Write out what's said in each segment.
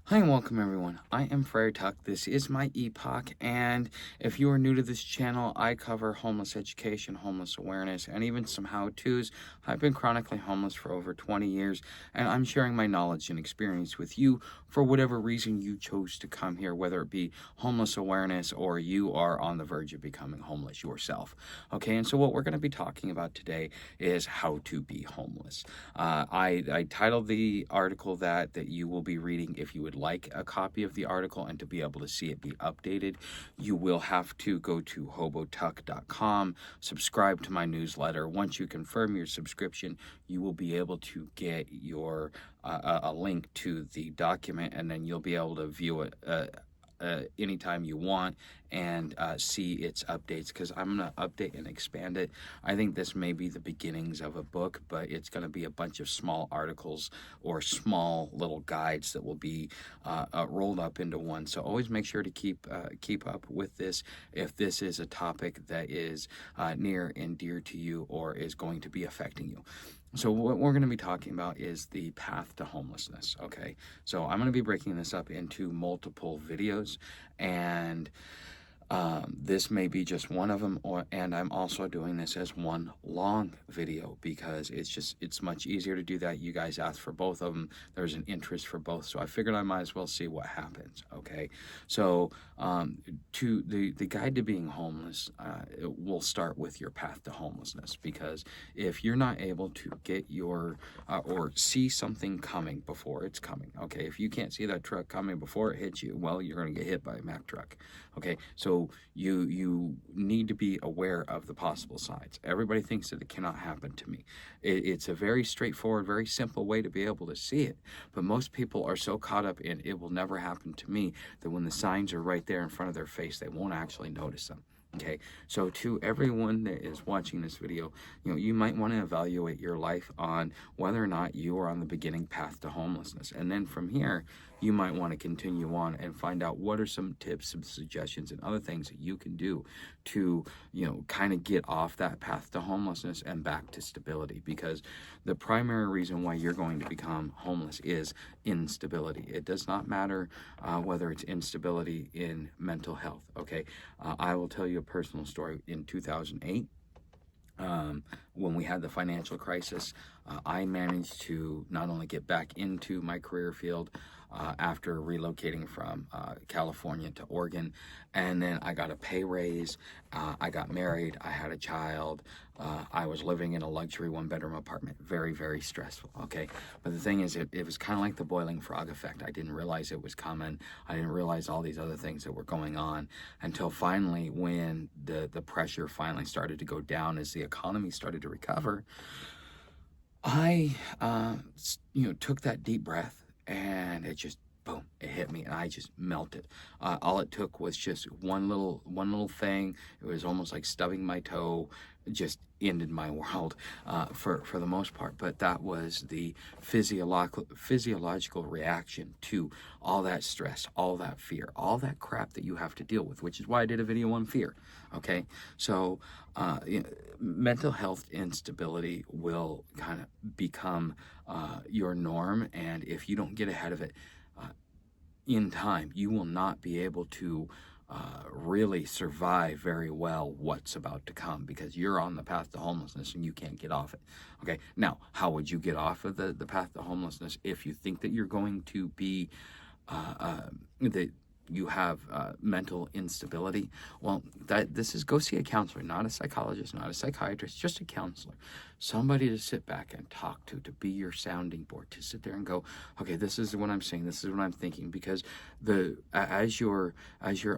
Hi and welcome everyone. I am Frere Tuck. This is my epoch, and if you are new to this channel, I cover homeless education, homeless awareness, and even some how-tos. I've been chronically homeless for over 20 years, and I'm sharing my knowledge and experience with you for whatever reason you chose to come here, whether it be homeless awareness or you are on the verge of becoming homeless yourself. Okay, and so what we're going to be talking about today is how to be homeless. I titled the article that you will be reading. If you would like a copy of the article and to be able to see it be updated, you will have to go to hobotuck.com, subscribe to my newsletter. Once you confirm your subscription, you will be able to get your a link to the document, and then you'll be able to view it anytime you want and see its updates, because I'm going to update and expand it. I think this may be the beginnings of a book, but it's going to be a bunch of small articles or small little guides that will be rolled up into one. So always make sure to keep up with this if this is a topic that is near and dear to you or is going to be affecting you. So what we're going to be talking about is the path to homelessness, okay? So I'm going to be breaking this up into multiple videos, and this may be just one of them, and I'm also doing this as one long video because it's much easier to do that. You guys asked for both of them. There's an interest for both, so I figured I might as well see what happens. Okay, so to the guide to being homeless, it will start with your path to homelessness, because if you're not able to get your or see something coming before it's coming, okay, if you can't see that truck coming before it hits you, well, you're going to get hit by a Mack truck. Okay, so you need to be aware of the possible sides. Everybody thinks that it cannot happen to me. It's a very straightforward, very simple way to be able to see it, but most people are so caught up in it will never happen to me that when the signs are right there in front of their face, they won't actually notice them. Okay, so to everyone that is watching this video, you might want to evaluate your life on whether or not you are on the beginning path to homelessness. And then from here, you might want to continue on and find out what are some tips, some suggestions, and other things that you can do to, kind of get off that path to homelessness and back to stability. Because the primary reason why you're going to become homeless is instability. It does not matter whether it's instability in mental health. Okay, I will tell you a personal story. In 2008, when we had the financial crisis, I managed to not only get back into my career field after relocating from California to Oregon, and then I got a pay raise, I got married, I had a child, I was living in a luxury one-bedroom apartment. Very, very stressful, okay? But the thing is, it was kind of like the boiling frog effect. I didn't realize it was coming. I didn't realize all these other things that were going on until finally, when the pressure finally started to go down as the economy started to recover, I, took that deep breath, and it just, boom, it hit me, and I just melted. All it took was just one little thing. It was almost like stubbing my toe, just ended my world for the most part. But that was the physiological reaction to all that stress, all that fear, all that crap that you have to deal with, which is why I did a video on fear. Okay, so mental health instability will kind of become your norm, and if you don't get ahead of it in time, you will not be able to really survive very well what's about to come, because you're on the path to homelessness and you can't get off it. Okay, now, how would you get off of the path to homelessness if you think that you're going to be that you have mental instability? Well, this is, go see a counselor, not a psychologist, not a psychiatrist, just a counselor. Somebody to sit back and talk to be your sounding board, to sit there and go, okay, this is what I'm saying, this is what I'm thinking. Because as you're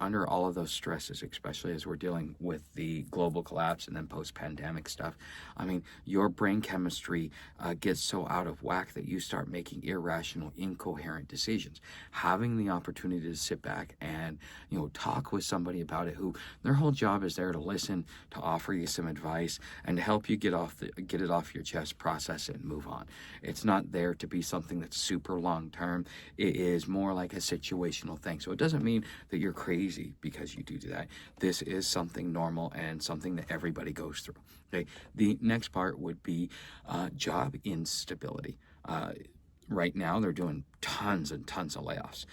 under all of those stresses, especially as we're dealing with the global collapse and then post-pandemic stuff, I mean, your brain chemistry gets so out of whack that you start making irrational, incoherent decisions. Having the opportunity to sit back and talk with somebody about it, who their whole job is there to listen, to offer you some advice, and to help you get it off your chest, process it, and move on. It's not there to be something that's super long term. It is more like a situational thing. So it doesn't mean that you're crazy because you do that. This is something normal and something that everybody goes through. Okay, the next part would be job instability. Right now, they're doing tons and tons of layoffs.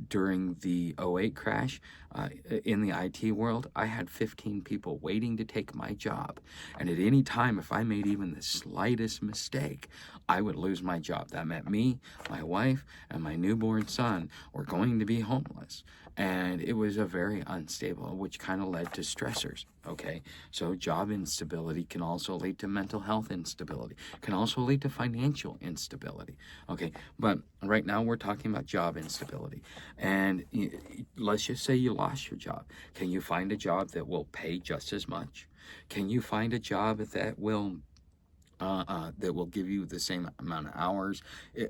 During the '08 crash, in the IT world, I had 15 people waiting to take my job. And at any time, if I made even the slightest mistake, I would lose my job. That meant me, my wife, and my newborn son were going to be homeless. And it was a very unstable, which kind of led to stressors. Okay, so job instability can also lead to mental health instability, can also lead to financial instability. Okay, but right now we're talking about job instability. And let's just say you lost your job. Can you find a job that will pay just as much? Can you find a job that will give you the same amount of hours,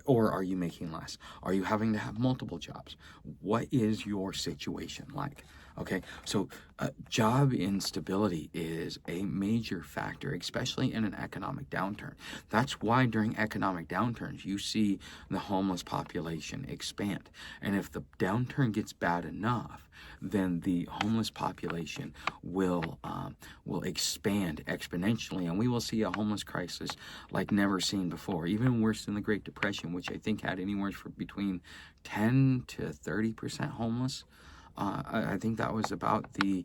or are you making less? Are you having to have multiple jobs? What is your situation like? Okay, so job instability is a major factor, especially in an economic downturn. That's why during economic downturns, you see the homeless population expand. And if the downturn gets bad enough, then the homeless population will expand exponentially, and we will see a homeless crisis like never seen before, even worse than the Great Depression, which I think had anywhere from between 10 to 30% homeless. I think that was about the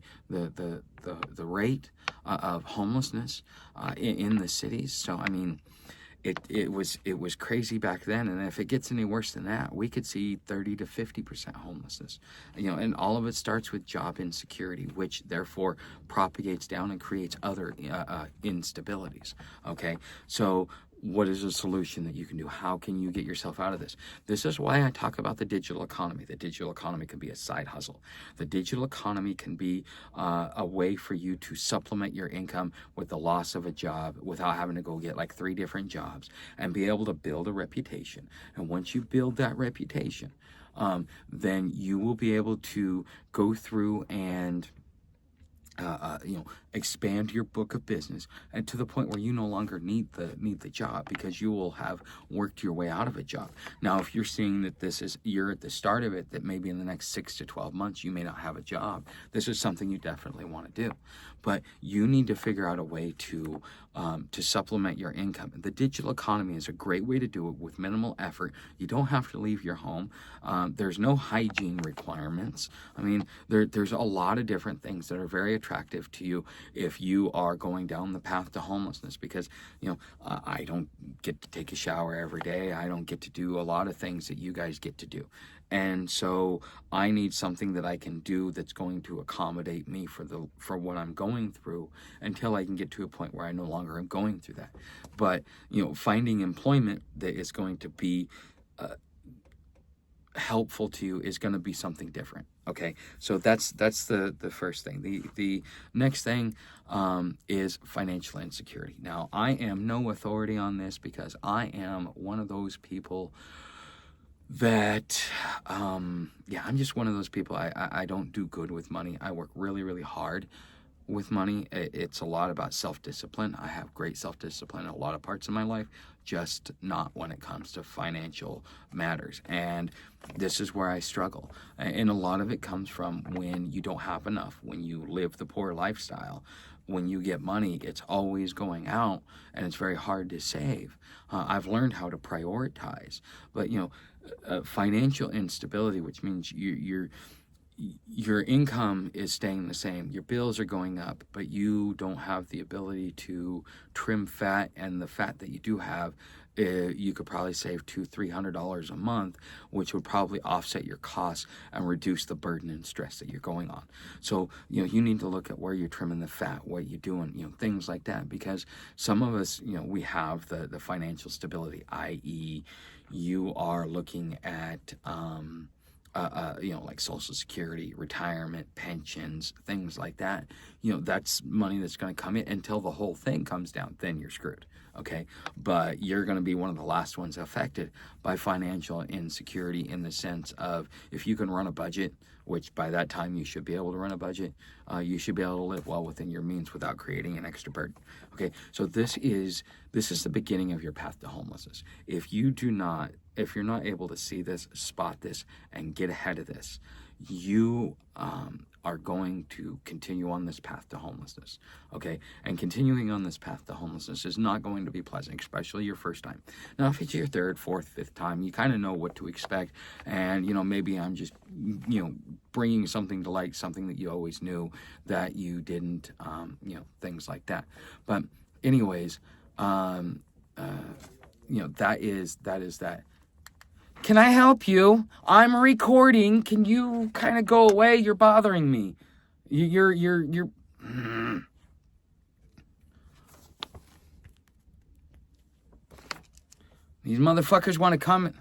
rate of homelessness in the cities. So I mean, it was crazy back then, and if it gets any worse than that, we could see 30 to 50% homelessness. And all of it starts with job insecurity, which therefore propagates down and creates other instabilities. Okay, so what is a solution that you can do? How can you get yourself out of this? This is why I talk about the digital economy. The digital economy can be a side hustle. The digital economy can be a way for you to supplement your income with the loss of a job without having to go get like 3 different jobs, and be able to build a reputation. And once you build that reputation, then you will be able to go through and expand your book of business, and to the point where you no longer need the job, because you will have worked your way out of a job. Now, if you're seeing that you're at the start of it, that maybe in the next 6 to 12 months you may not have a job, this is something you definitely want to do. But you need to figure out a way to supplement your income. The digital economy is a great way to do it with minimal effort. You don't have to leave your home. There's no hygiene requirements. I mean, there's a lot of different things that are very attractive to you if you are going down the path to homelessness, because I don't get to take a shower every day. I don't get to do a lot of things that you guys get to do. And so I need something that I can do that's going to accommodate me for what I'm going through, until I can get to a point where I no longer am going through that. But finding employment that is going to be helpful to you is going to be something different. Okay, so that's the first thing. The next thing is financial insecurity. Now, I am no authority on this, because I am one of those people that I'm just one of those people. I don't do good with money. I work really, really hard with money. It's a lot about self-discipline. I have great self-discipline in a lot of parts of my life, just not when it comes to financial matters. And this is where I struggle. And a lot of it comes from when you don't have enough, when you live the poor lifestyle. When you get money, it's always going out, and it's very hard to save. I've learned how to prioritize, but financial instability, which means your income is staying the same, your bills are going up, but you don't have the ability to trim fat, and the fat that you do have, you could probably save $200-300 a month, which would probably offset your costs and reduce the burden and stress that you're going on. So you need to look at where you're trimming the fat, what you're doing, things like that, because some of us, we have the financial stability, i.e., you are looking at like Social Security, retirement, pensions, things like that. That's money that's going to come in until the whole thing comes down. Then you're screwed. Okay, but you're going to be one of the last ones affected by financial insecurity, in the sense of, if you can run a budget, which by that time you should be able to run a budget, you should be able to live well within your means without creating an extra burden. Okay, so this is the beginning of your path to homelessness. If you're not able to see this, spot this, and get ahead of this, you are going to continue on this path to homelessness, okay? And continuing on this path to homelessness is not going to be pleasant, especially your first time. Now, if it's your third, fourth, fifth time, you kind of know what to expect. And, maybe I'm just, bringing something to light, something that you always knew that you didn't, things like that. But anyways, that is that. Can I help you? I'm recording. Can you kind of go away? You're bothering me. You're. These motherfuckers want to come.